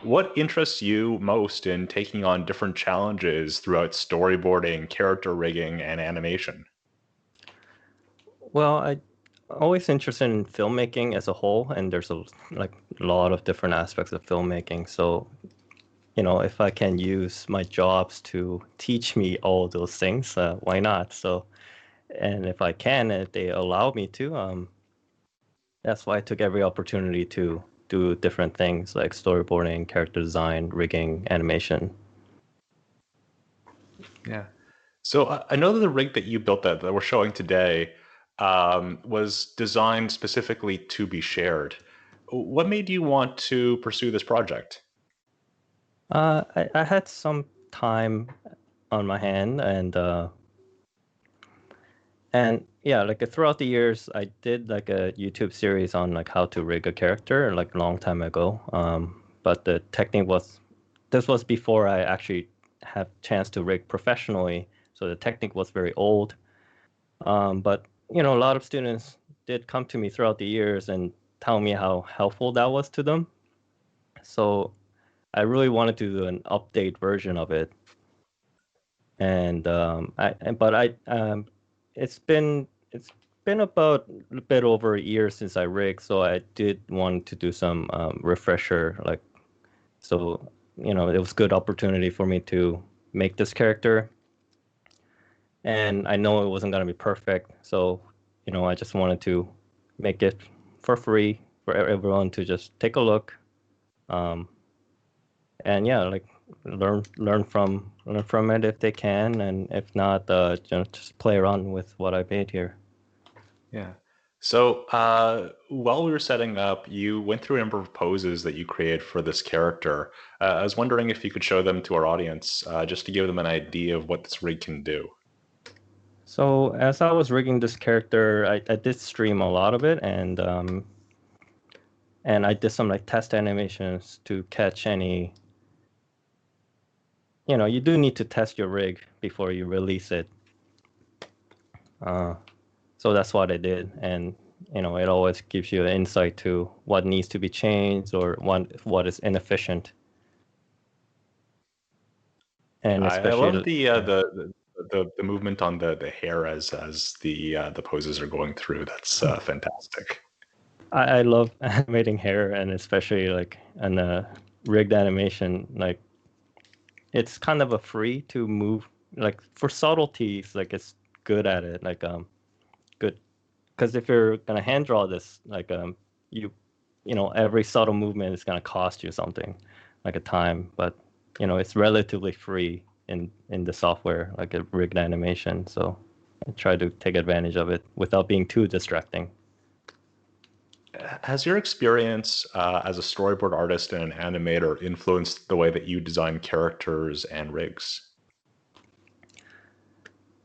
What interests you most in taking on different challenges throughout storyboarding, character rigging, and animation? Well, I always interested in filmmaking as a whole, and there's a lot of different aspects of filmmaking. So, if I can use my jobs to teach me all those things, why not? So, and if I can, if they allow me to, that's why I took every opportunity to do different things like storyboarding, character design, rigging, animation. Yeah. So I know that the rig that you built that we're showing today was designed specifically to be shared. What made you want to pursue this project? I had some time on my hand, and yeah, like throughout the years, I did like a YouTube series on like how to rig a character like a long time ago. But the technique this was before I actually had chance to rig professionally, so the technique was very old. But a lot of students did come to me throughout the years and tell me how helpful that was to them. So I really wanted to do an update version of it. And it's been about a bit over a year since I rigged, so I did want to do some refresher, so it was a good opportunity for me to make this character, and I know it wasn't gonna be perfect, so I just wanted to make it for free for everyone to just take a look, and yeah, like learn from it if they can, and if not, just play around with what I made here. Yeah. So while we were setting up, you went through a number of poses that you created for this character. I was wondering if you could show them to our audience, just to give them an idea of what this rig can do. So as I was rigging this character, I did stream a lot of it, and I did some like test animations to catch any. You do need to test your rig before you release it. So that's what I did, and it always gives you an insight to what needs to be changed or what is inefficient. And I especially love the movement on the hair as the poses are going through. That's fantastic. I love animating hair, and especially like in a rigged animation, like it's kind of a free to move, like for subtleties, like it's good at it, like good, because if you're gonna hand draw this, like you every subtle movement is gonna cost you something, like a time, but it's relatively free in the software, like a rigged animation, so I try to take advantage of it without being too distracting. Has your experience as a storyboard artist and an animator influenced the way that you design characters and rigs?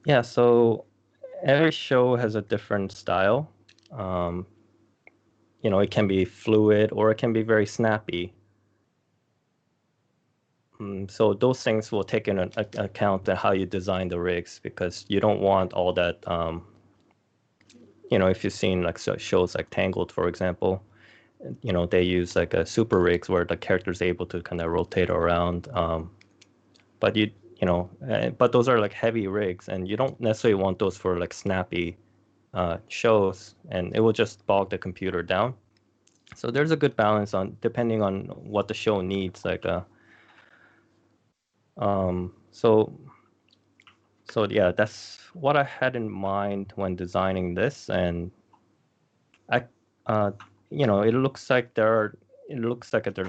Yeah, so every show has a different style. Um, it can be fluid or it can be very snappy. So those things will take into account how you design the rigs, because you don't want all that. If you've seen like shows like Tangled, for example, they use like a super rigs where the character is able to kind of rotate around. But but those are like heavy rigs, and you don't necessarily want those for like snappy shows, and it will just bog the computer down. So there's a good balance on depending on what the show needs. So yeah, that's what I had in mind when designing this, and I, it looks like there's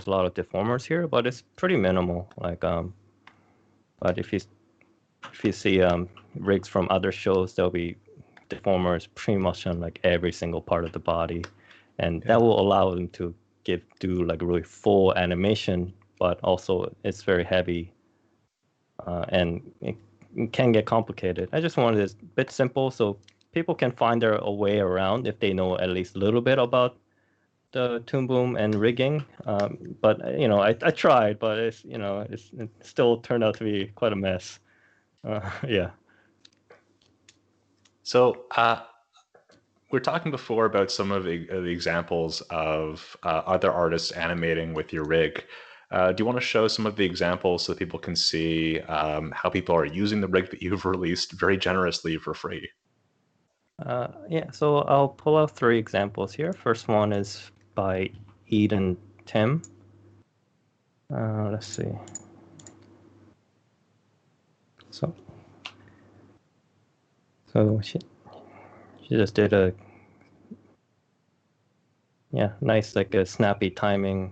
a lot of deformers here, but it's pretty minimal. But if you see rigs from other shows, there'll be deformers pretty much on like every single part of the body, and that will allow them to do like really full animation, but also it's very heavy, and it can get complicated. I just wanted it a bit simple so people can find their a way around if they know at least a little bit about the Toon Boom and rigging. But I tried, but it still turned out to be quite a mess. Yeah. So we're talking before about some of the examples of other artists animating with your rig. Do you want to show some of the examples so that people can see how people are using the rig that you've released very generously for free? Yeah, so I'll pull out 3 examples here. First one is by Eden Tim. Let's see. So she just did a nice, like a snappy timing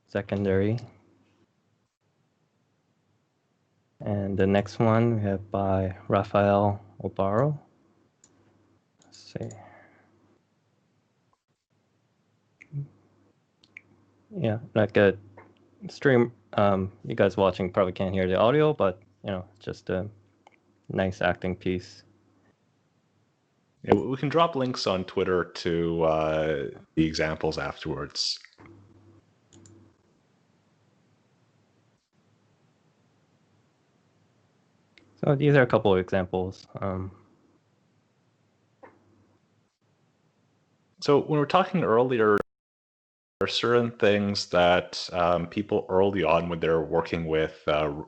secondary. And the next one we have by Rafael Obaro. Let's see. Yeah, like a stream. You guys watching probably can't hear the audio, but just a nice acting piece. Yeah, we can drop links on Twitter to the examples afterwards. So these are a couple of examples. So when we were talking earlier, there are certain things that people early on when they're working with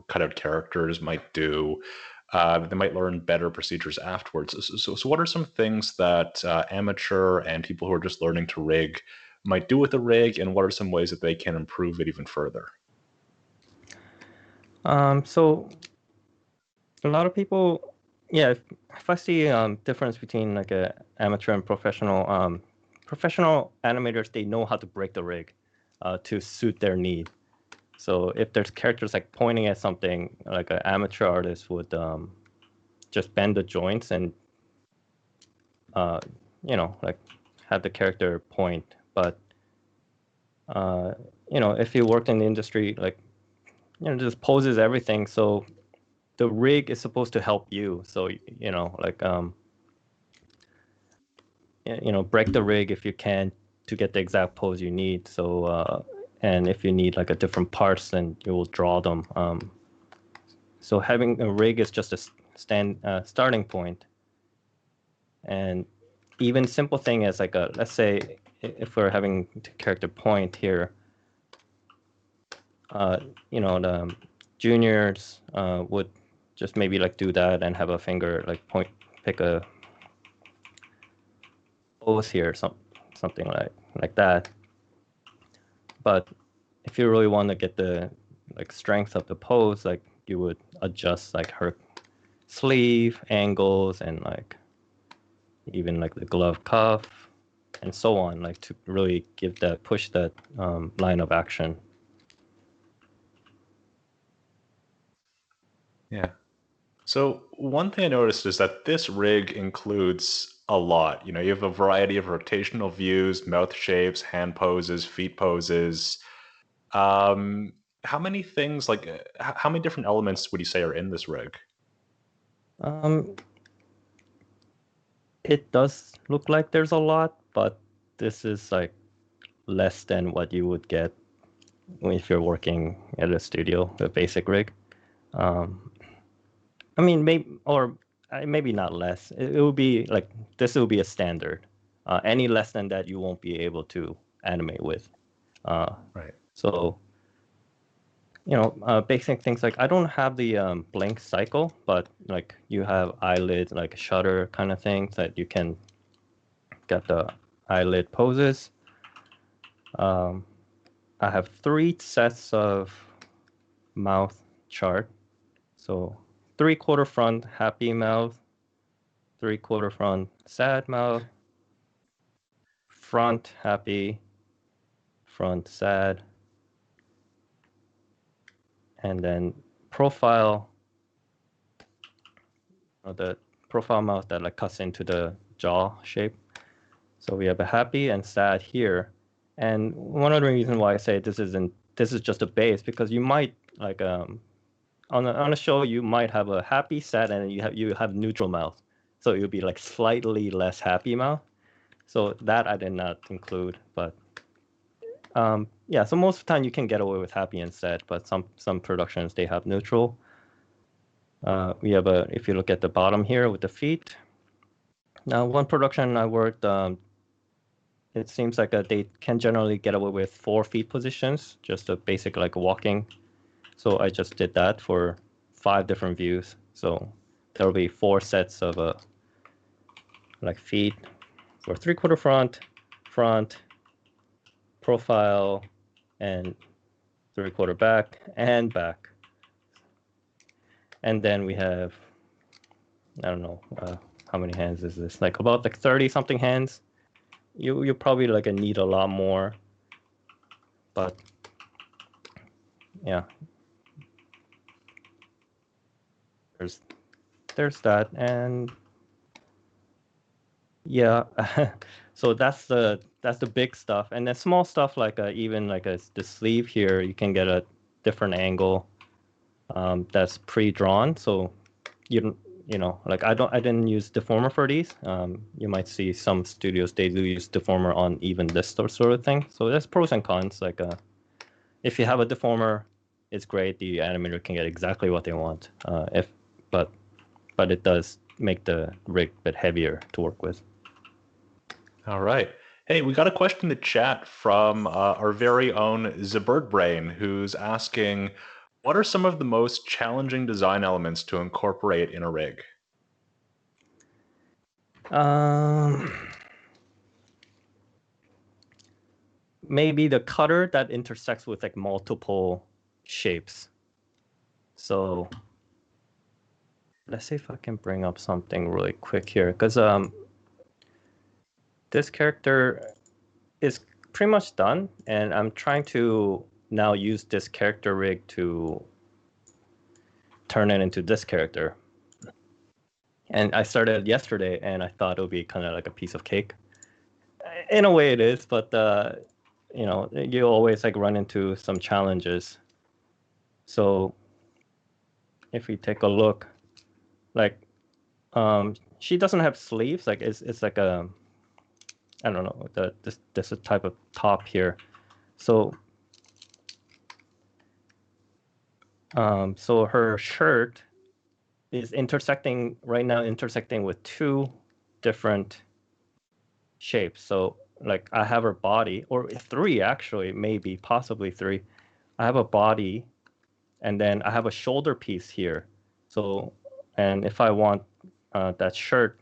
cutout characters might do. They might learn better procedures afterwards. So what are some things that amateur and people who are just learning to rig might do with the rig, and what are some ways that they can improve it even further? So a lot of people, if I see difference between like a amateur and professional, professional animators, they know how to break the rig to suit their need. So if there's characters like pointing at something, like an amateur artist would just bend the joints and like have the character point. But if you worked in the industry, like just poses everything. So the rig is supposed to help you. So like break the rig if you can to get the exact pose you need. So and if you need like a different parts, then you will draw them. So having a rig is just a starting point. And even simple thing as like let's say if we're having the character point here, the juniors would just maybe like do that and have a finger like pick a pose here, something like that. But if you really want to get the like strength of the pose, like you would adjust like her sleeve angles and like even like the glove cuff and so on, like to really push that line of action. Yeah. So one thing I noticed is that this rig includes a lot. You have a variety of rotational views, mouth shapes, hand poses, feet poses. How many things, like, how many different elements would you say are in this rig? It does look like there's a lot, but this is like less than what you would get if you're working at a studio, a basic rig. I mean, maybe not less. It would be like this will be a standard. Any less than that, you won't be able to animate with. Right. So, basic things like I don't have the blink cycle, but like you have eyelid, like shutter kind of thing that you can get the eyelid poses. I have 3 sets of mouth chart. So 3/4 front happy mouth, 3/4 front sad mouth, front happy, front sad, and then profile, the profile mouth that like cuts into the jaw shape. So we have a happy and sad here. And one other reason why I say this is just a base, because you might like on a show you might have a happy, sad, and you have neutral mouth. So it would be like slightly less happy mouth. So that I did not include, but yeah. So most of the time you can get away with happy and sad, but some productions they have neutral. We have if you look at the bottom here with the feet, Now, one production I worked, it seems like they can generally get away with 4 feet positions, just a basic like walking. So I just did that for 5 different views. So there'll be 4 sets of like feet for 3/4 front, profile, and 3/4 back and back. And then we have, I don't know, how many hands is this? Like about like 30 something hands. You probably like need a lot more, but yeah, there's that. And yeah, so that's the big stuff. And then small stuff like even like the sleeve here, you can get a different angle that's pre-drawn. So you know, like I didn't use deformer for these. You might see some studios, they do use deformer on even this sort of thing. So there's pros and cons. Like if you have a deformer, it's great. The animator can get exactly what they want. But it does make the rig a bit heavier to work with. All right. Hey, we got a question in the chat from our very own Zabirdbrain, who's asking, what are some of the most challenging design elements to incorporate in a rig? Maybe the cutter that intersects with like multiple shapes. So let's see if I can bring up something really quick here, because this character is pretty much done, and I'm trying to now use this character rig to turn it into this character. And I started yesterday, and I thought it would be kind of like a piece of cake. In a way it is, but you know, you always like run into some challenges. So if we take a look, like she doesn't have sleeves. Like it's like a, I don't know, this type of top here. So so her shirt is intersecting right now, intersecting with 2 different shapes. So like I have her body, or 3 actually, maybe possibly 3. I have a body, and then I have a shoulder piece here. So, and if I want that shirt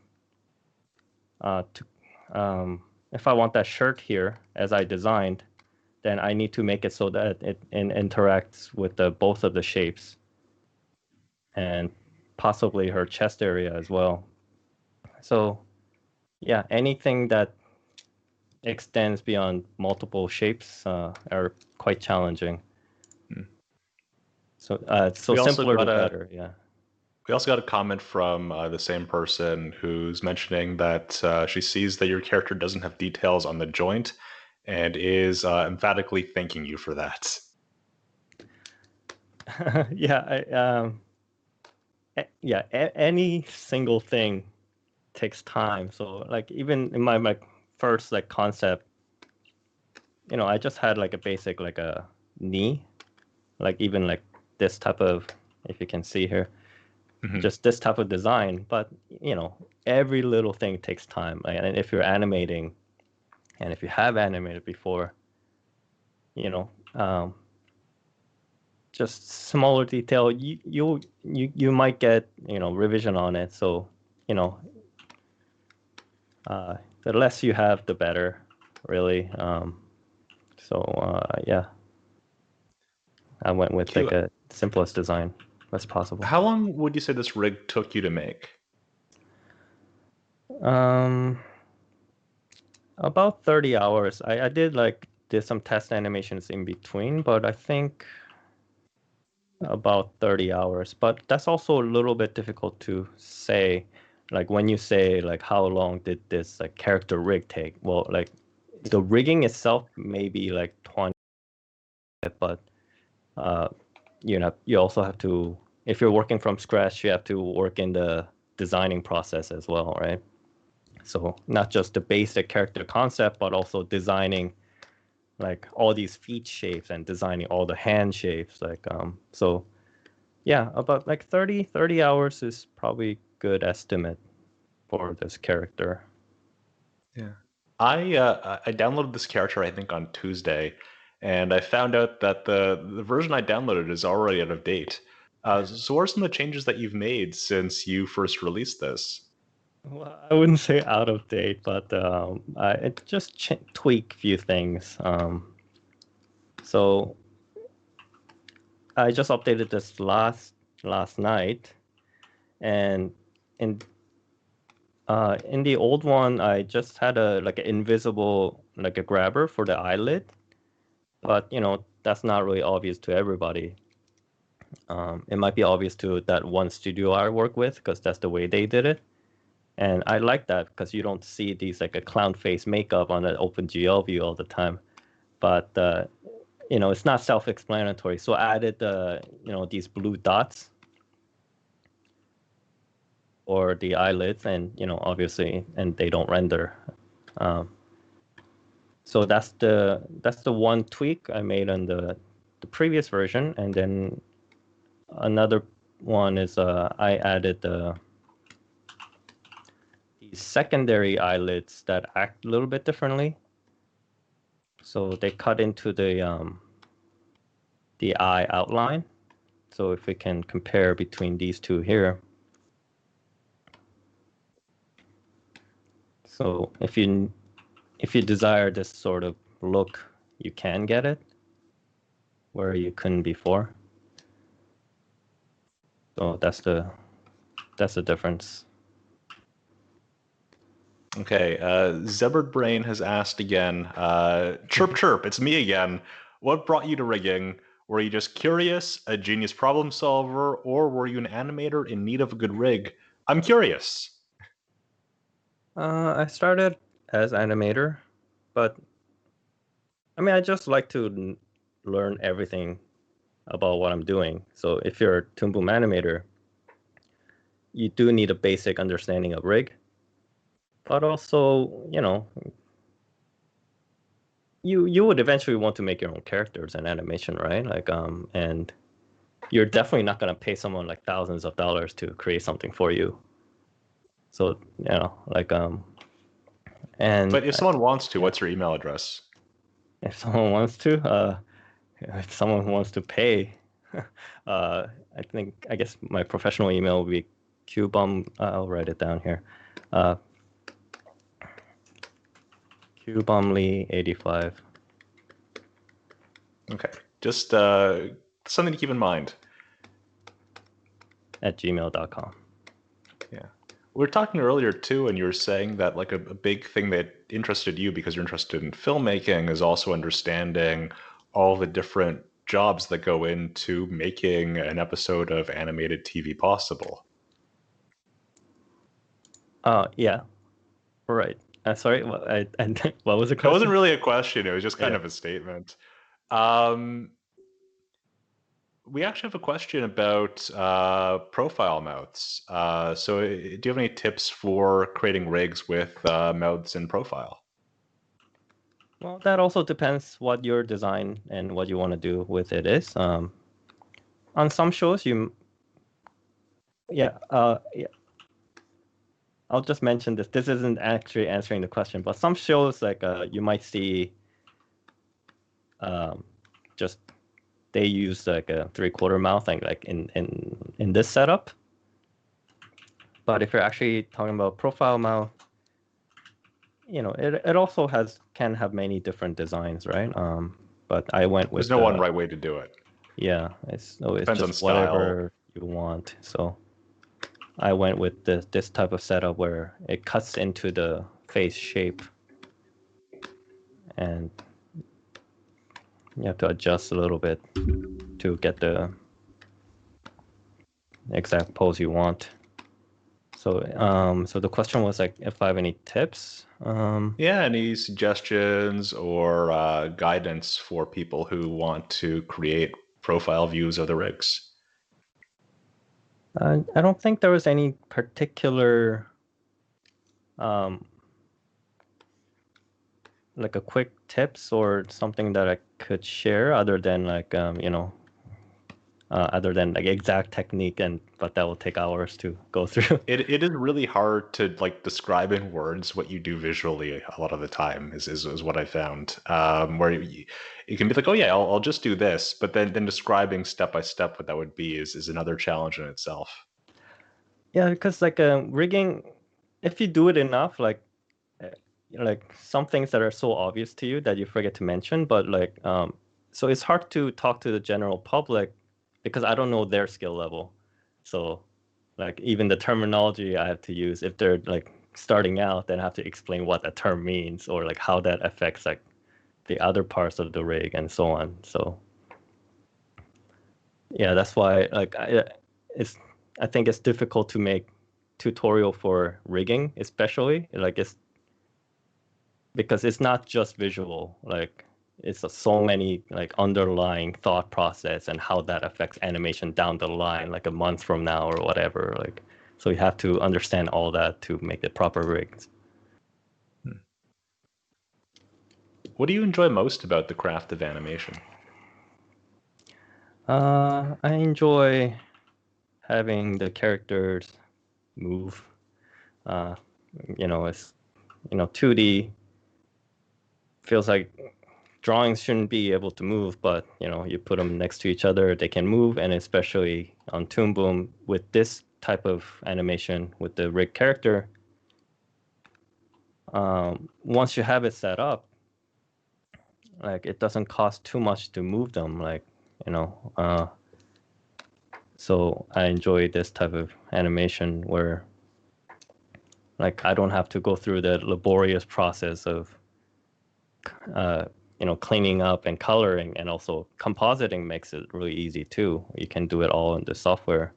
if I want that shirt here as I designed, then I need to make it so that it interacts with both of the shapes, and possibly her chest area as well. So yeah, anything that extends beyond multiple shapes are quite challenging. So simpler the better, yeah. We also got a comment from the same person who's mentioning that she sees that your character doesn't have details on the joint and is emphatically thanking you for that. Yeah, any single thing takes time. So like even in my first like concept, you know, I just had like a basic like a knee, like even like this type of, if you can see here, just this type of design. But you know, every little thing takes time. And if you're animating, and if you have animated before, you know, just smaller detail, you might get, you know, revision on it. So you know, the less you have, the better, really. Yeah, I went with like a simplest design as possible. How long would you say this rig took you to make? About 30 hours. I did some test animations in between, but I think about 30 hours. But that's also a little bit difficult to say. Like when you say like how long did this like character rig take? Well, like the rigging itself maybe like 20, but you know, you also have to, if you're working from scratch, you have to work in the designing process as well, right? So not just the basic character concept, but also designing like all these feet shapes and designing all the hand shapes. Like yeah, about like 30 hours is probably good estimate. for this character. Yeah. I downloaded this character, I think, on Tuesday, and I found out that the version I downloaded is already out of date. So what are some of the changes that you've made since you first released this? Well, I wouldn't say out of date, but I just tweak a few things. So I just updated this last night, and in the old one, I just had an invisible a grabber for the eyelid, but that's not really obvious to everybody. It might be obvious to that one studio I work with because that's the way they did it. And I like that because you don't see these a clown face makeup on an OpenGL view all the time. But it's not self-explanatory. So I added these blue dots or the eyelids, and obviously, and they don't render. So that's the one tweak I made on the previous version, and then another one is I added these secondary eyelids that act a little bit differently. So they cut into the eye outline. So if we can compare between these two here. So if you desire this sort of look, you can get it where you couldn't before. So that's the difference. Okay, Zebred Brain has asked again, chirp chirp, it's me again. What brought you to rigging? Were you just curious, a genius problem solver, or were you an animator in need of a good rig? I'm curious. I started as animator, but I mean, I just like to learn everything about what I'm doing. So if you're a Toon Boom animator, you do need a basic understanding of rig, but also, you would eventually want to make your own characters and animation, right? And you're definitely not going to pay someone thousands of dollars to create something for you. So, and But if someone wants to, what's your email address? if someone wants to, if someone wants to pay, I guess my professional email will be Kyu-bum. I'll write it down here. Kyu-bum Lee 85. Okay, just something to keep in mind. At gmail.com. Yeah. We were talking earlier too, and you were saying that a big thing that interested you because you're interested in filmmaking is also understanding all the different jobs that go into making an episode of animated TV possible. Yeah. Right. Sorry, what was the question? It wasn't really a question. It was just kind of a statement. We actually have a question about profile mounts. So do you have any tips for creating rigs with mounts in profile? Well, that also depends what your design and what you want to do with it is. On some shows, yeah. I'll just mention this. This isn't actually answering the question, but some shows you might see just they use a 3/4 mouth in this setup. But if you're actually talking about profile mouth, it also can have many different designs, right? But I went with there's no one right way to do it. Yeah, it's Depends just on whatever you want. So I went with this type of setup where it cuts into the face shape, and you have to adjust a little bit to get the exact pose you want. So so the question was if I have any tips. Yeah, any suggestions or guidance for people who want to create profile views of the rigs? I don't think there was any particular a quick tips or something that I could share other than other than like exact technique, but that will take hours to go through. It is really hard to like describe in words what you do visually a lot of the time is what I found. Where you can be like, oh yeah, I'll just do this, but then describing step by step what that would be is another challenge in itself. Yeah, because like rigging, if you do it enough, like some things that are so obvious to you that you forget to mention, but like so it's hard to talk to the general public because I don't know their skill level. So like even the terminology I have to use, if they're like starting out, then I have to explain what a term means or like how that affects like the other parts of the rig and so on. So yeah, that's why like I think it's difficult to make tutorial for rigging, especially like it's because it's not just visual. Like it's so many like underlying thought process and how that affects animation down the line, like a month from now or whatever. Like so you have to understand all that to make the proper rigs. What do you enjoy most about the craft of animation? I enjoy having the characters move. It's 2D feels like drawings shouldn't be able to move, but you put them next to each other, they can move, and especially on Toon Boom with this type of animation with the rig character, once you have it set up, like it doesn't cost too much to move them, so I enjoy this type of animation where like I don't have to go through the laborious process of cleaning up and coloring, and also compositing makes it really easy too. You can do it all in the software.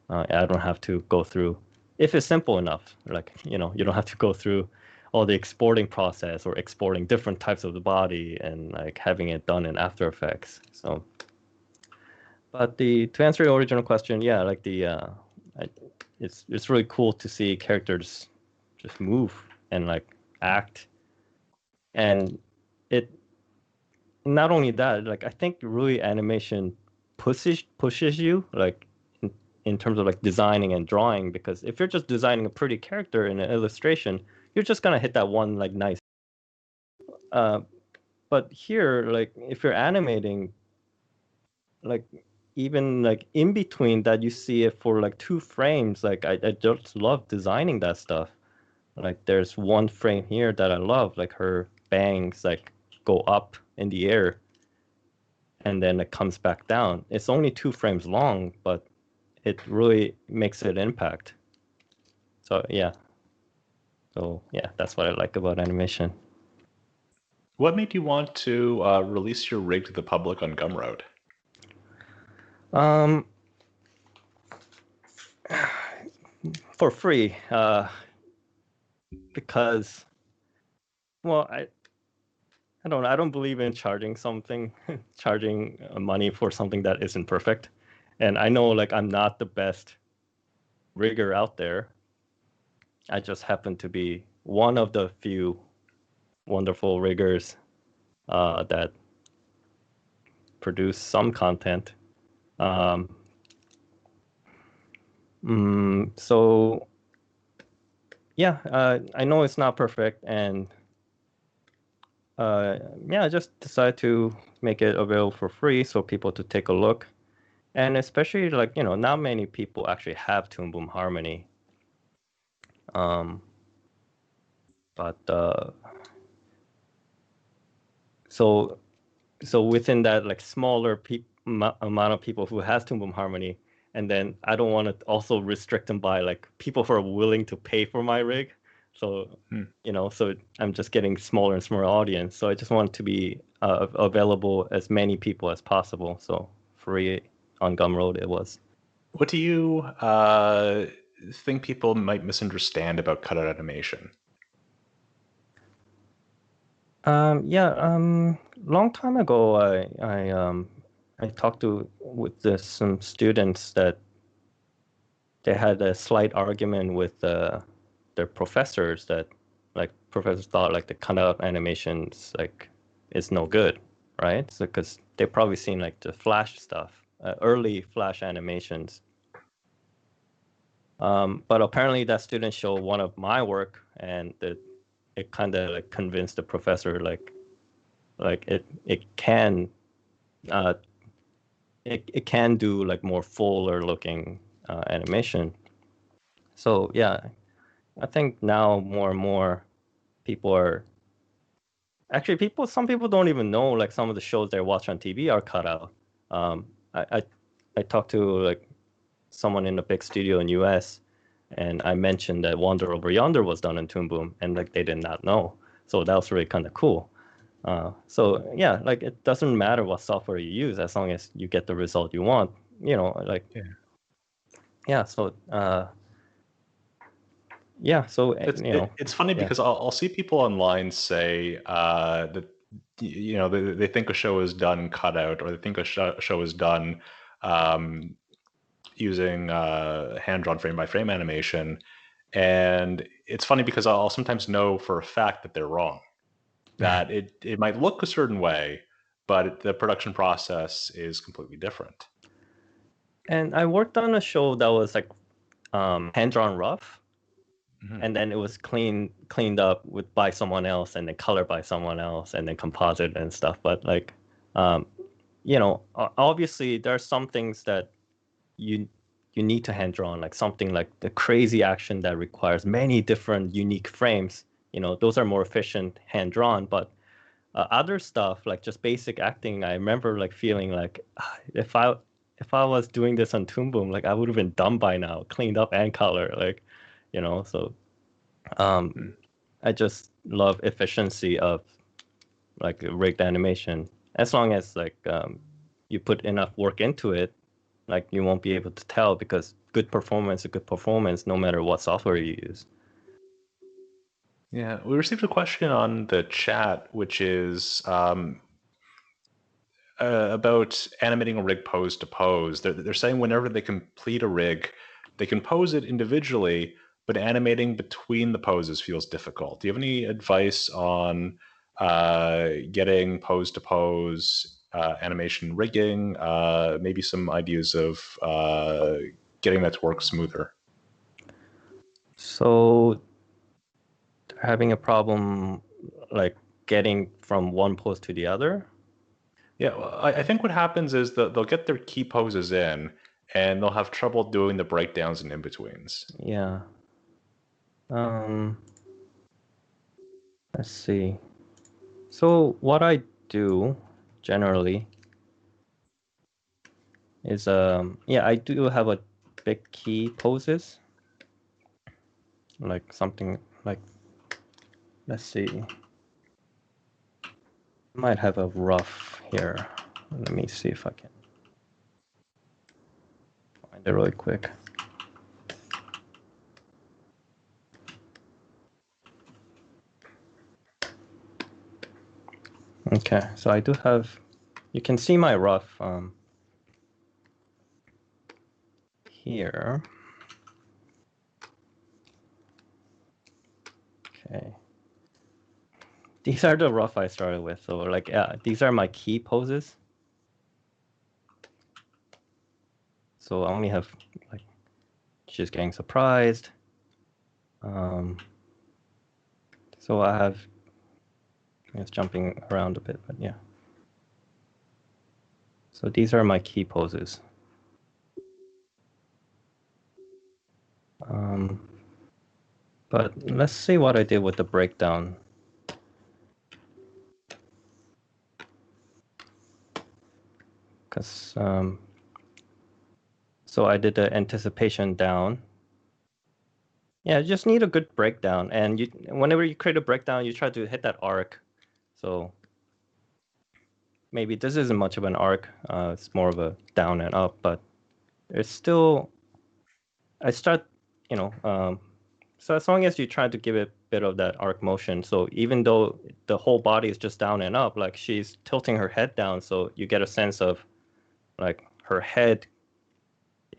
I don't have to go through, if it's simple enough, like, you don't have to go through all the exporting process or exporting different types of the body and like having it done in After Effects. So, but to answer your original question, yeah, like it's really cool to see characters just move and like act, and it not only that, like I think really animation pushes you like in terms of like designing and drawing, because if you're just designing a pretty character in an illustration, you're just gonna hit that one like nice. Uh, but here, like if you're animating, like even like in between that, you see it for like 2 frames. Like I just love designing that stuff. Like there's one frame here that I love, like her bangs like go up in the air and then it comes back down. It's only 2 frames long, but it really makes an impact. So yeah. That's what I like about animation. What made you want to release your rig to the public on Gumroad? For free, because, well, I don't know. I don't believe in charging charging money for something that isn't perfect. And I know like I'm not the best rigger out there. I just happen to be one of the few wonderful riggers that produce some content. So yeah, I know it's not perfect, and I just decided to make it available for free so people to take a look. And especially like, not many people actually have Toon Boom Harmony. But so within that like smaller amount of people who has Toon Boom Harmony, and then I don't want to also restrict them by like people who are willing to pay for my rig. So so I'm just getting smaller and smaller audience. So I just want to be available as many people as possible. So free on Gumroad it was. What do you think people might misunderstand about cutout animation? Long time ago, I talked with some students that they had a slight argument with their professors, that like professors thought like the cutout animations like is no good, right? So because they've probably seen like the Flash stuff early Flash animations. But apparently that student showed one of my work, and it kind of like convinced the professor like it can it can do like more fuller looking animation. So yeah, I think now more and more people are actually some people don't even know like some of the shows they watch on TV are cut out. I talked to like someone in a big studio in US, and I mentioned that Wander Over Yonder was done in Toon Boom, and like they did not know. So that was really kind of cool. So yeah, like it doesn't matter what software you use as long as you get the result you want. You know, like yeah. So yeah. So it's funny because I'll see people online say that they think a show is done cut out, or they think a show is done using hand-drawn frame-by-frame animation, and it's funny because I'll sometimes know for a fact that they're wrong. That it might look a certain way, but the production process is completely different. And I worked on a show that was like hand-drawn rough, and then it was cleaned up by someone else, and then colored by someone else, and then composite and stuff. But like, obviously there are some things that you need to hand draw, like something like the crazy action that requires many different unique frames. Those are more efficient hand drawn. But other stuff like just basic acting, I remember like feeling like if I was doing this on Toon Boom, like I would have been done by now, cleaned up and color, like so I just love efficiency of like rigged animation. As long as like you put enough work into it, like you won't be able to tell, because good performance is good performance no matter what software you use. Yeah, we received a question on the chat, which is about animating a rig pose to pose. They're saying whenever they complete a rig, they can pose it individually, but animating between the poses feels difficult. Do you have any advice on getting pose to pose animation rigging? Maybe some ideas of getting that to work smoother? So they're having a problem like getting from one pose to the other? Yeah, well, I think what happens is that they'll get their key poses in, and they'll have trouble doing the breakdowns and in-betweens. Yeah. Let's see. So what I do generally is yeah, I do have a big key poses, like something like, let's see, I might have a rough here. Let me see if I can find it really quick. Okay, so I do have, you can see my rough here. Okay. These are the rough I started with. So like, yeah, these are my key poses. So I only have like, she's getting surprised. So I have, it's jumping around a bit, but yeah. So these are my key poses. But let's see what I did with the breakdown. Because so I did the anticipation down. Yeah, you just need a good breakdown, and whenever you create a breakdown, you try to hit that arc. So maybe this isn't much of an arc. It's more of a down and up, but it's still. I start, so as long as you try to give it a bit of that arc motion, so even though the whole body is just down and up, like she's tilting her head down, so you get a sense of like her head,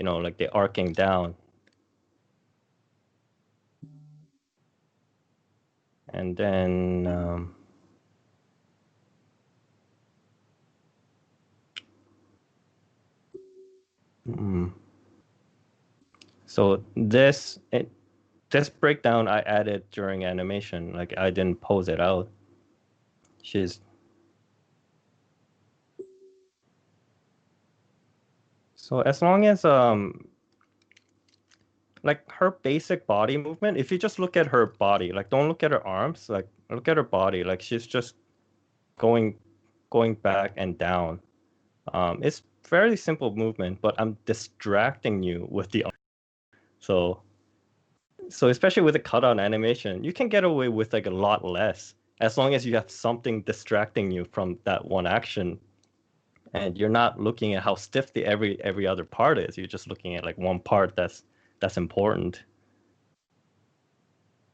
like the arcing down. And then So this breakdown I added during animation. Like I didn't pose it out. So as long as like her basic body movement, if you just look at her body, like don't look at her arms, like look at her body, like she's just going back and down. It's fairly simple movement, but I'm distracting you with the arm. So especially with a cutout animation, you can get away with like a lot less as long as you have something distracting you from that one action, and you're not looking at how stiff the every other part is. You're just looking at like one part that's important.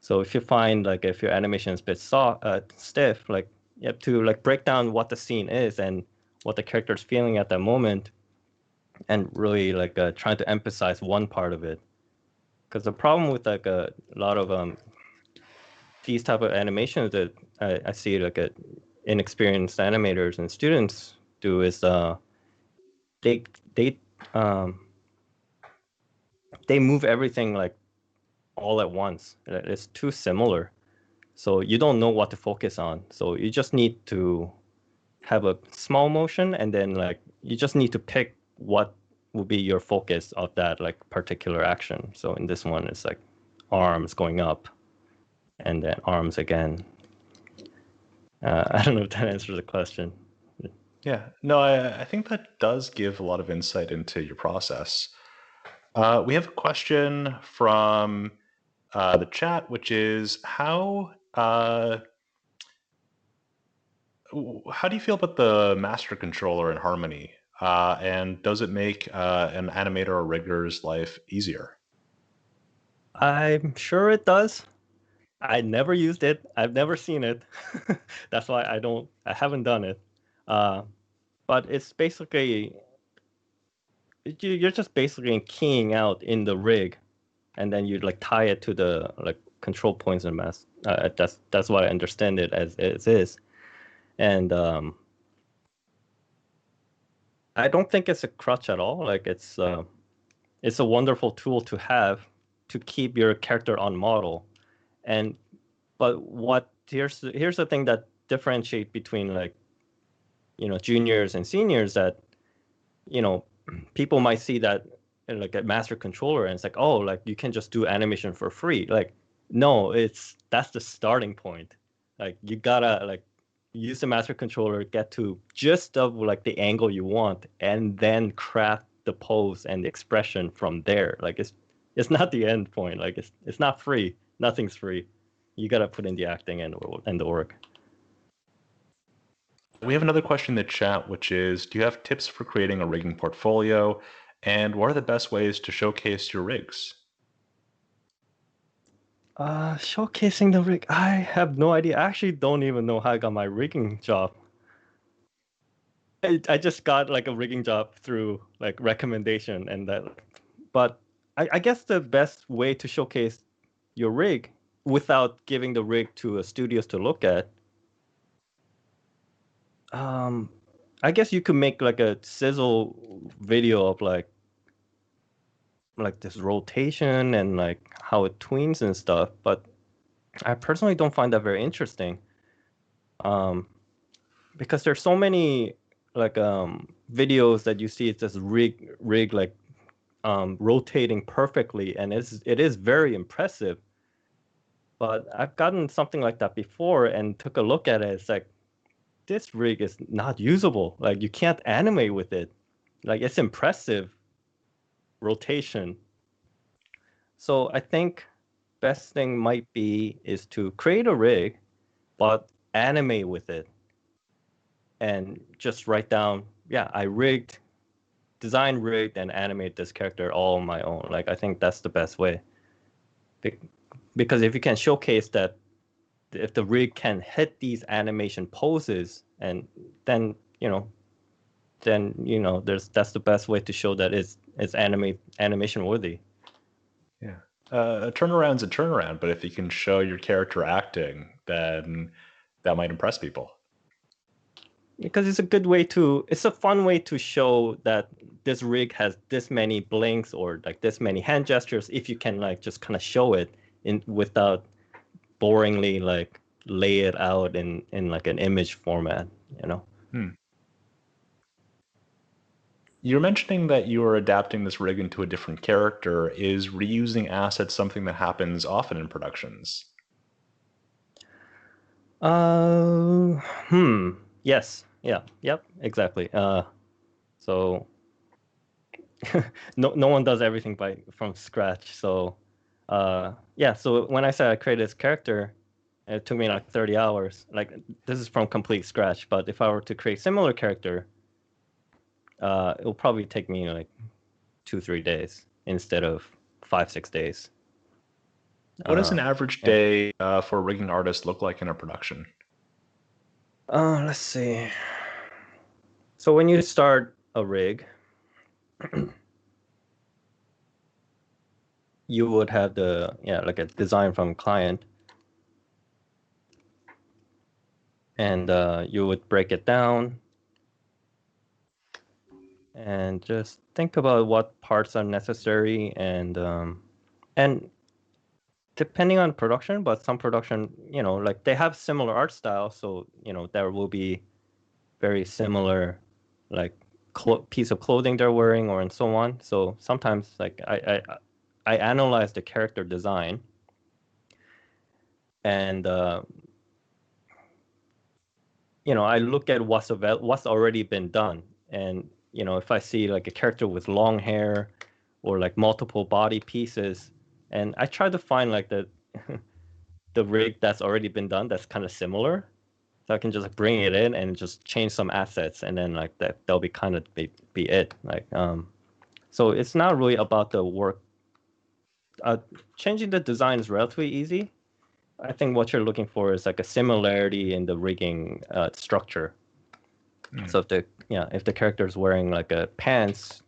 So if you find like if your animation is a bit stiff, like you have to like break down what the scene is and what the character is feeling at that moment, and really like trying to emphasize one part of it. Because the problem with like a lot of these type of animations that I see like inexperienced animators and students do is they um, they move everything like all at once. It's too similar, so you don't know what to focus on. So you just need to have a small motion, and then like you just need to pick what will be your focus of that like particular action. So in this one, it's like arms going up, and then arms again. I don't know if that answers the question. Yeah, no, I think that does give a lot of insight into your process. We have a question from the chat, which is how do you feel about the master controller in Harmony? And does it make an animator or rigger's life easier? I'm sure it does. I never used it. I've never seen it. That's why I haven't done it. But it's basically, you're just basically keying out in the rig, and then you like tie it to the like control points in the mask. That's what I understand it as it is. And I don't think it's a crutch at all. Like it's a wonderful tool to have to keep your character on model. And but here's the thing that differentiate between like juniors and seniors, that people might see that like a master controller and it's like, oh, like you can just do animation for free. Like no, that's the starting point. Like you gotta like use the master controller, get to just of like the angle you want, and then craft the pose and the expression from there. Like it's not the end point. Like it's not free. Nothing's free. You gotta put in the acting and the work. We have another question in the chat, which is, do you have tips for creating a rigging portfolio? And what are the best ways to showcase your rigs? Showcasing the rig. I have no idea. I actually don't even know how I got my rigging job. I just got like a rigging job through like recommendation and that. But I guess the best way to showcase your rig without giving the rig to studios to look at, I guess you could make like a sizzle video of like this rotation and like how it tweens and stuff. But I personally don't find that very interesting. Because there's so many like videos that you see, it's just rig like rotating perfectly, and it is very impressive. But I've gotten something like that before and took a look at it. It's like, this rig is not usable. Like you can't animate with it. Like it's impressive rotation. So I think best thing might be is to create a rig, but animate with it, and just write down, yeah, I designed, rigged, and animate this character all on my own. Like I think that's the best way. Because if you can showcase that, if the rig can hit these animation poses, and then that's the best way to show that it's animation worthy. Yeah. A turnaround's a turnaround, but if you can show your character acting, then that might impress people. because it's a good way to, it's a fun way to show that this rig has this many blinks or like this many hand gestures, if you can like just kind of show it in without boringly like lay it out in like an image format, you know. You're mentioning that you are adapting this rig into a different character. Is reusing assets something that happens often in productions? Yes. Yeah. Yep. Exactly. So no one does everything from scratch. So yeah. So when I said I created this character, it took me like 30 hours. Like this is from complete scratch. But if I were to create similar character, it'll probably take me like 2-3 days instead of 5-6 days. What does an average day for a rigging artist look like in a production? Let's see. So when you start a rig, you would have like a design from client, and you would break it down and just think about what parts are necessary, and depending on production, but some production, you know, like they have similar art style, so you know there will be very similar like piece of clothing they're wearing or and so on. So sometimes like I analyze the character design, and you know, I look at what's already been done, and you know, if I see like a character with long hair or like multiple body pieces, and I try to find like the the rig that's already been done that's kind of similar, so I can just like, bring it in and just change some assets, and then like that'll be kind of be it. Like so it's not really about the work. Changing the design is relatively easy. I think what you're looking for is like a similarity in the rigging structure. So if the character is wearing like a pants,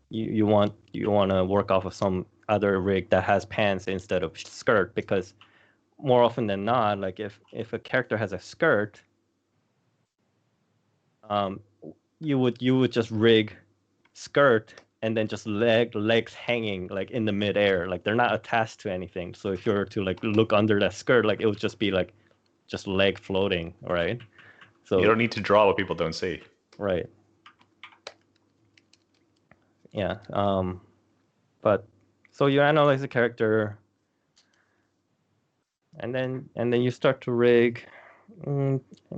you want to work off of some other rig that has pants instead of skirt, because more often than not, like if a character has a skirt, you would just rig skirt and then just legs hanging like in the midair, like they're not attached to anything. So if you were to like look under that skirt, like it would just be like just leg floating, right? So you don't need to draw what people don't see. Right. Yeah. But so you analyze the character, and then you start to rig.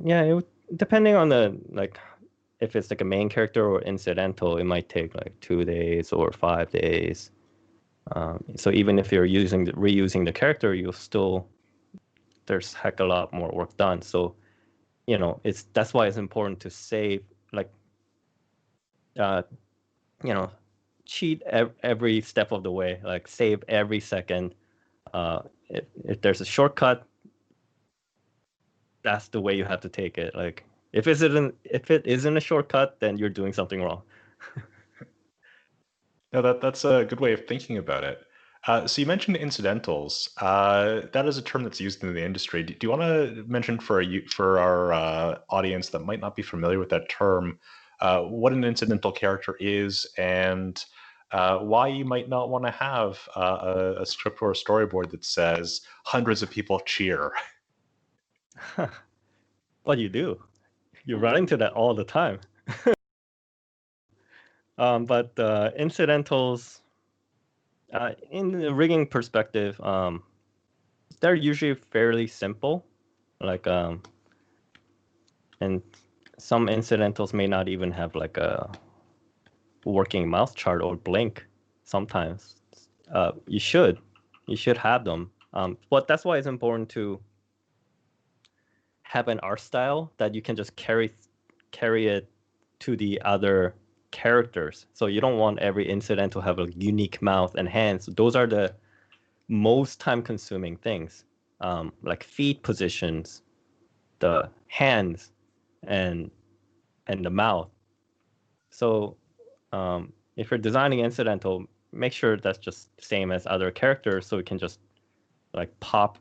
Yeah, depending on the like, if it's like a main character or incidental, it might take like 2 days or 5 days. So even if you're reusing the character, you'll still, there's heck a lot more work done. So you know, that's why it's important to save, like you know, cheat every step of the way, like save every second. If there's a shortcut, that's the way you have to take it. Like if it isn't a shortcut, then you're doing something wrong. No, that's a good way of thinking about it. So you mentioned incidentals. That is a term that's used in the industry. Do you want to mention for our audience that might not be familiar with that term, what an incidental character is, and why you might not want to have a script or a storyboard that says hundreds of people cheer? What do you do? You run into that all the time. But incidentals, in the rigging perspective, they're usually fairly simple. Like and some incidentals may not even have like a working mouth chart or blink. Sometimes you should have them. But that's why it's important to have an art style that you can just carry it to the other characters. So you don't want every incident to have a unique mouth and hands. Those are the most time-consuming things, like feet positions, the hands, and the mouth. So if you're designing incidental, make sure that's just the same as other characters, so we can just like pop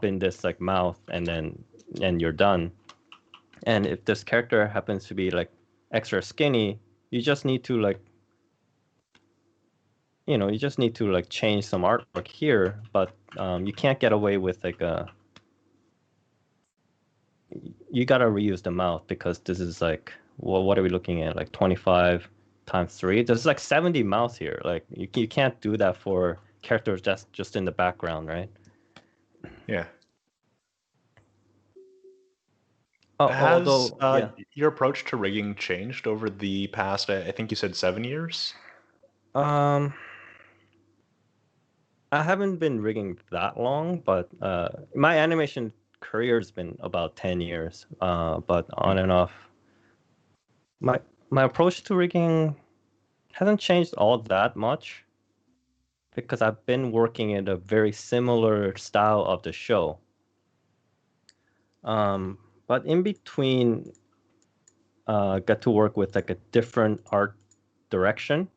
in this like mouth, and you're done. And if this character happens to be like extra skinny, you just need to like, you just need to like change some artwork here, but you can't get away with like you gotta reuse the mouth because this is like, well, what are we looking at? Like 25 times 3? There's like 70 mouths here. Like you can't do that for characters that's just in the background, right? Yeah. Has Although, yeah. your approach to rigging changed over the past, I think you said 7 years? Um, I haven't been rigging that long, but my animation career's been about 10 years. But on and off, my approach to rigging hasn't changed all that much because I've been working in a very similar style of the show. But in between, get to work with like a different art direction,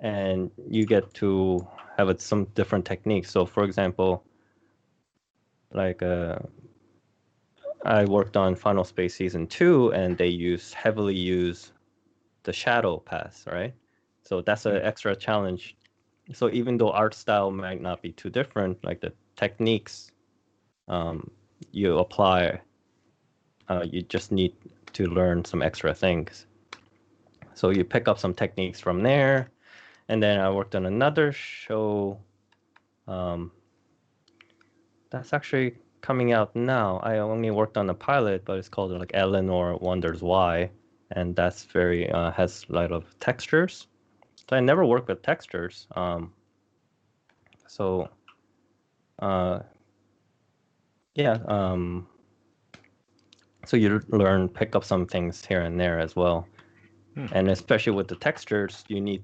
and you get to have some different techniques. So, for example, like I worked on Final Space Season 2, and they heavily use the shadow pass, right? So that's an extra challenge. So even though art style might not be too different, like the techniques you apply, you just need to learn some extra things. So you pick up some techniques from there. And then I worked on another show that's actually coming out now. I only worked on the pilot, but it's called like Eleanor Wonders Why, and that's very has a lot of textures. So I never worked with textures. So yeah. So you pick up some things here and there as well, and especially with the textures, you need,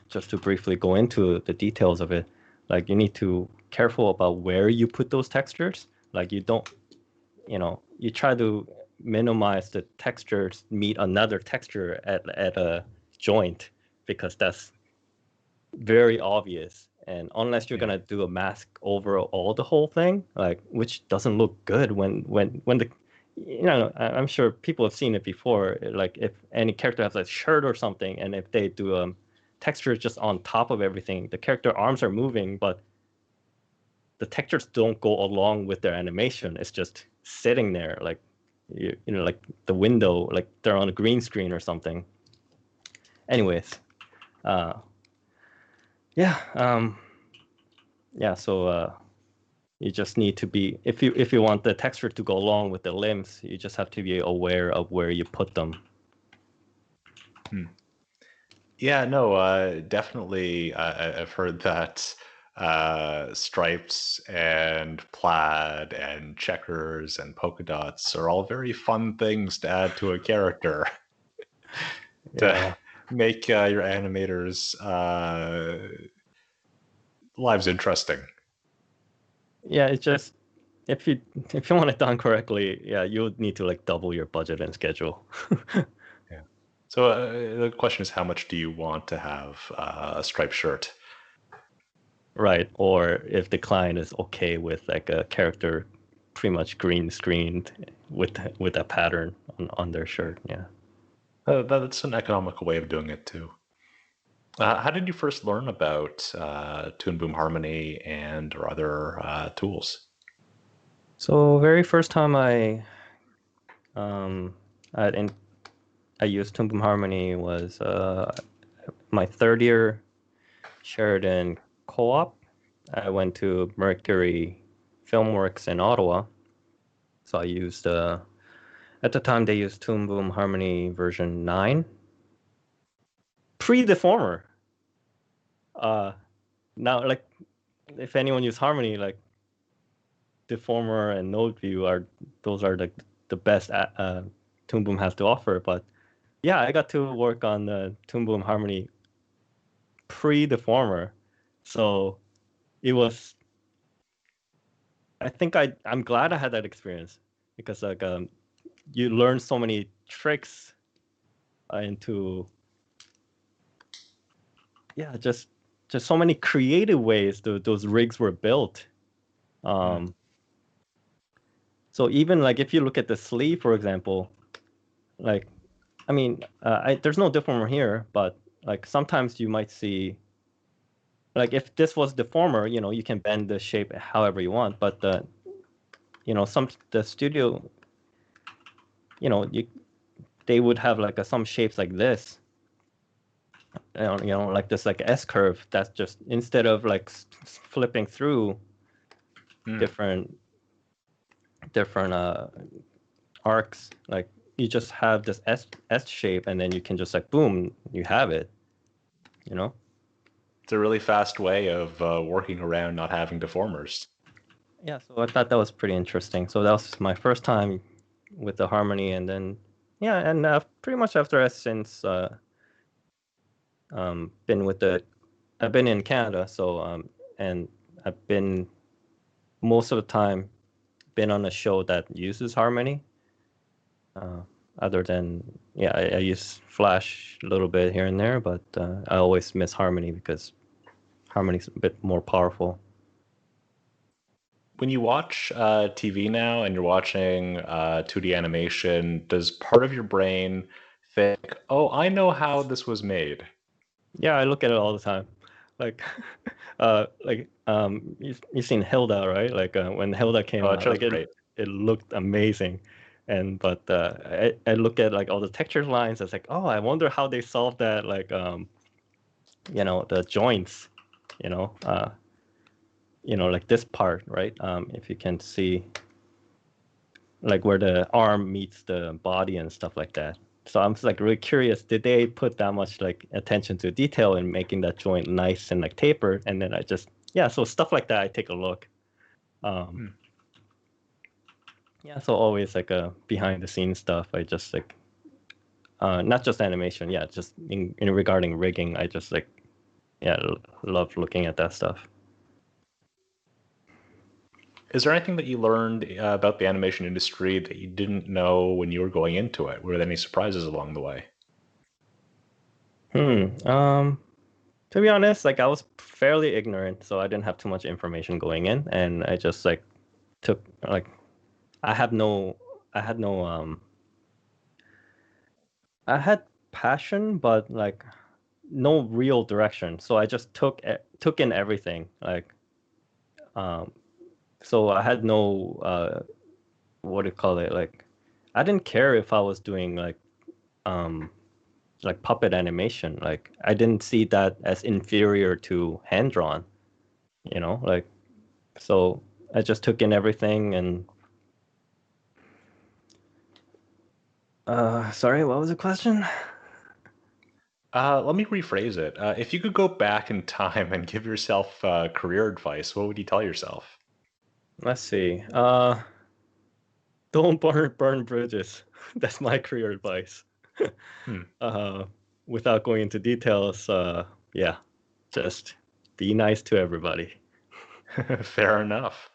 just to briefly go into the details of it, like you need to careful about where you put those textures. Like you don't, you try to minimize the textures meet another texture at a joint, because that's very obvious. And unless you're gonna do a mask over all the whole thing, like, which doesn't look good when the, I'm sure people have seen it before. Like if any character has a shirt or something, and if they do texture just on top of everything, the character arms are moving, but the textures don't go along with their animation. It's just sitting there, like like the window, like they're on a green screen or something. Anyways, so you just need to be, if you want the texture to go along with the limbs, you just have to be aware of where you put them. Yeah, no, definitely. I've heard that stripes and plaid and checkers and polka dots are all very fun things to add to a character to make your animators' lives interesting. Yeah, it's just, if you want it done correctly, you would need to like double your budget and schedule. Yeah. So the question is, how much do you want to have a striped shirt? Right, or if the client is okay with like a character pretty much green screened with a pattern on their shirt. Yeah. That's an economical way of doing it too. How did you first learn about Toon Boom Harmony and or other tools? So very first time I used Toon Boom Harmony was my third year Sheridan co-op. I went to Mercury Filmworks in Ottawa. So I used at the time they used Toon Boom Harmony version 9. Pre-deformer. Now, like, if anyone used Harmony, like, Deformer and Node View are the best Toon Boom has to offer. But yeah, I got to work on the Toon Boom Harmony pre-deformer, so it was. I think I'm glad I had that experience, because like you learn so many tricks into just so many creative ways those rigs were built. So So even like if you look at the sleeve, for example, like, I mean, there's no deformer here, but like sometimes you might see, like if this was deformer, you know, you can bend the shape however you want, but you know, the studio, you know, they would have like some shapes like this, you know, like this like S curve. That's just, instead of like flipping through different arcs, like you just have this S shape, and then you can just like boom, you have it, you know. It's a really fast way of working around not having deformers. Yeah, so I thought that was pretty interesting. So that was my first time with the Harmony, and then yeah, and pretty much after that since I've been in Canada, so and I've been most of the time been on a show that uses Harmony. Other than, yeah, I use Flash a little bit here and there, but I always miss Harmony because Harmony's a bit more powerful. When you watch TV now and you're watching 2D animation, does part of your brain think, "Oh, I know how this was made"? Yeah, I look at it all the time. Like, you've seen Hilda, right? Like when Hilda came Oh, that out, show's like great. it looked amazing, but I look at like all the texture lines. It's like, oh, I wonder how they solved that. Like you know, the joints, you know, like this part, right? If you can see, like where the arm meets the body and stuff like that. So I'm just like really curious, did they put that much like attention to detail in making that joint nice and like tapered? And then so stuff like that, I take a look. Yeah, so always like a behind the scenes stuff. I just like, not just animation, yeah, just in regarding rigging, I just like, yeah, love looking at that stuff. Is there anything that you learned about the animation industry that you didn't know when you were going into it? Were there any surprises along the way? To be honest, like I was fairly ignorant, so I didn't have too much information going in, and I just like took like I had no I had passion, but like no real direction. So I just took in everything. Like so I had no what do you call it? Like I didn't care if I was doing like puppet animation. Like I didn't see that as inferior to hand drawn, you know, like, so I just took in everything. And sorry, what was the question? Let me rephrase it. If you could go back in time and give yourself career advice, what would you tell yourself? Let's see. Don't burn bridges. That's my career advice. Without going into details, yeah, just be nice to everybody. Fair enough.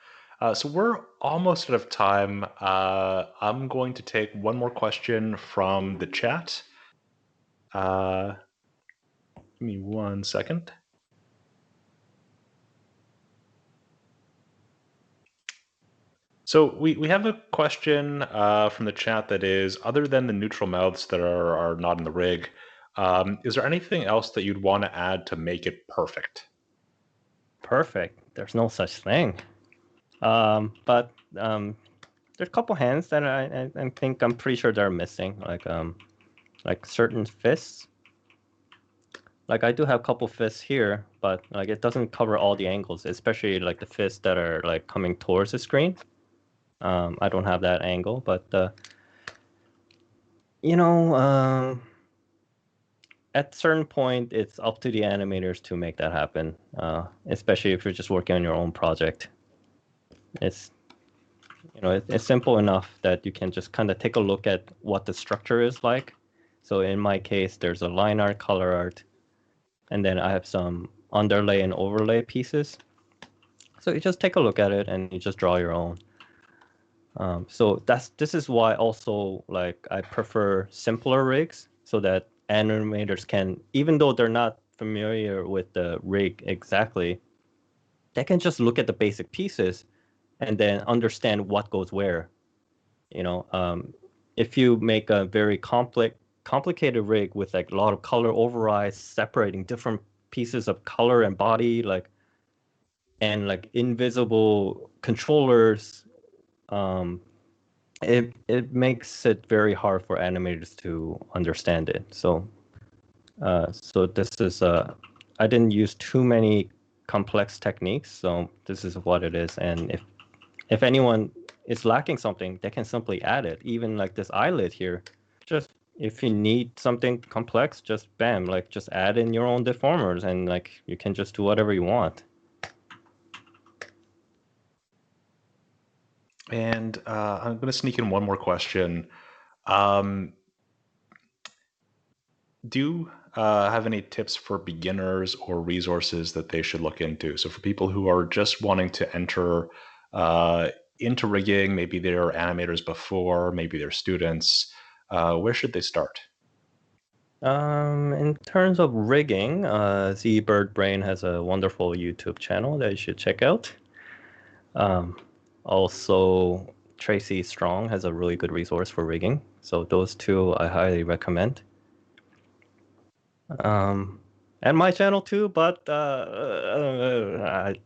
So we're almost out of time. I'm going to take one more question from the chat. Give me 1 second. So we have a question from the chat that is, other than the neutral mouths that are not in the rig, is there anything else that you'd want to add to make it perfect? Perfect. There's no such thing. But there's a couple hands that I think I'm pretty sure they're missing, like certain fists. Like I do have a couple fists here, but like it doesn't cover all the angles, especially like the fists that are like coming towards the screen. I don't have that angle, but you know, at certain point, it's up to the animators to make that happen. Especially if you're just working on your own project. It's, you know, it's simple enough that you can just kind of take a look at what the structure is like. So in my case, there's a line art, color art, and then I have some underlay and overlay pieces. So you just take a look at it and you just draw your own. So this is why also like I prefer simpler rigs, so that animators can, even though they're not familiar with the rig exactly, they can just look at the basic pieces and then understand what goes where. if you make a very complicated rig with like a lot of color overrides separating different pieces of color and body, and like invisible controllers, it makes it very hard for animators to understand it. So this is I didn't use too many complex techniques, so this is what it is. And if anyone is lacking something, they can simply add it. Even like this eyelid here, just if you need something complex, just bam, like just add in your own deformers, and like you can just do whatever you want. And I'm going to sneak in one more question. Do you have any tips for beginners or resources that they should look into? So for people who are just wanting to enter into rigging, maybe they're animators before, maybe they're students, where should they start? In terms of rigging, Z-Bird Brain has a wonderful YouTube channel that you should check out. Also, Tracy Strong has a really good resource for rigging. So those two I highly recommend. And my channel too, but the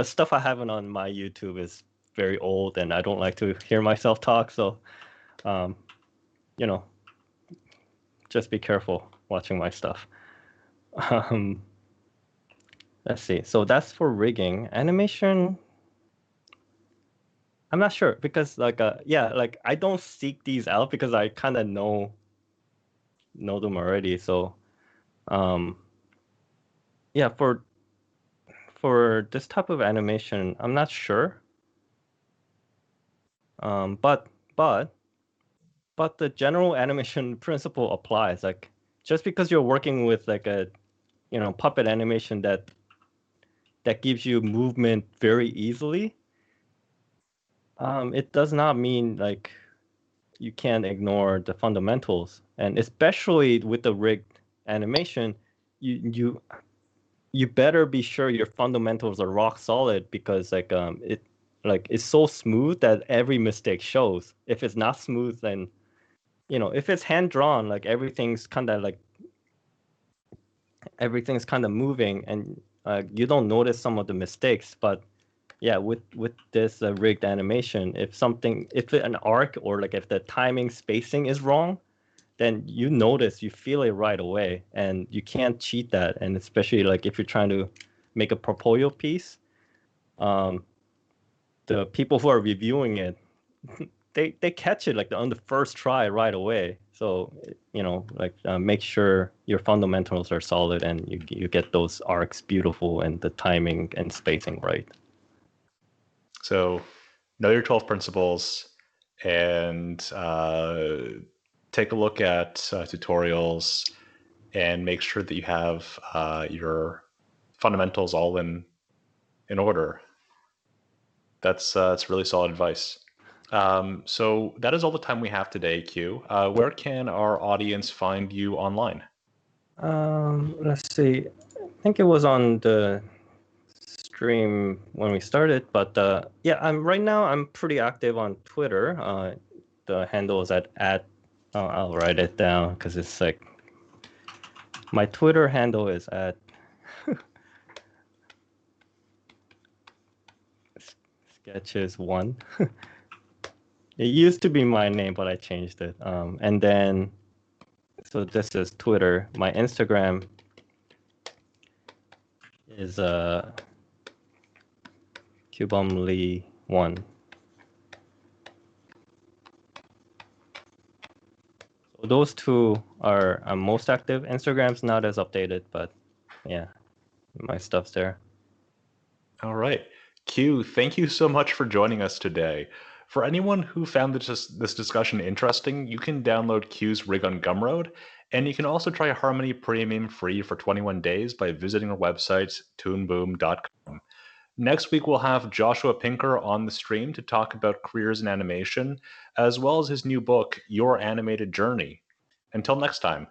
stuff I have on my YouTube is very old, and I don't like to hear myself talk. So, just be careful watching my stuff. Let's see. So that's for rigging. Animation, I'm not sure, because like I don't seek these out because I kind of know them already. So yeah, for this type of animation, I'm not sure. But the general animation principle applies. Like, just because you're working with like a puppet animation that gives you movement very easily, it does not mean like you can't ignore the fundamentals. And especially with the rigged animation, you better be sure your fundamentals are rock solid, because it's so smooth that every mistake shows. If it's not smooth, then if it's hand drawn, like everything's kind of moving, and you don't notice some of the mistakes. But yeah, with this rigged animation, if an arc or like if the timing spacing is wrong, then you feel it right away, and you can't cheat that. And especially like if you're trying to make a portfolio piece, the people who are reviewing it, they catch it like on the first try right away. So make sure your fundamentals are solid and you get those arcs beautiful and the timing and spacing right. So know your 12 principles and take a look at tutorials and make sure that you have your fundamentals all in order. That's really solid advice. So that is all the time we have today, Q. Where can our audience find you online? Let's see. I think it was on the stream when we started, but yeah, right now I'm pretty active on Twitter. The handle is at I'll write it down because it's like my Twitter handle is at sketches1. It used to be my name, but I changed it. And then, so this is Twitter. My Instagram is Kyu-bum Lee 1. So those two are I'm most active. Instagram's not as updated, but yeah, my stuff's there. All right. Q, thank you so much for joining us today. For anyone who found this discussion interesting, you can download Q's rig on Gumroad, and you can also try Harmony Premium free for 21 days by visiting our website, toonboom.com. Next week, we'll have Joshua Pinker on the stream to talk about careers in animation, as well as his new book, Your Animated Journey. Until next time.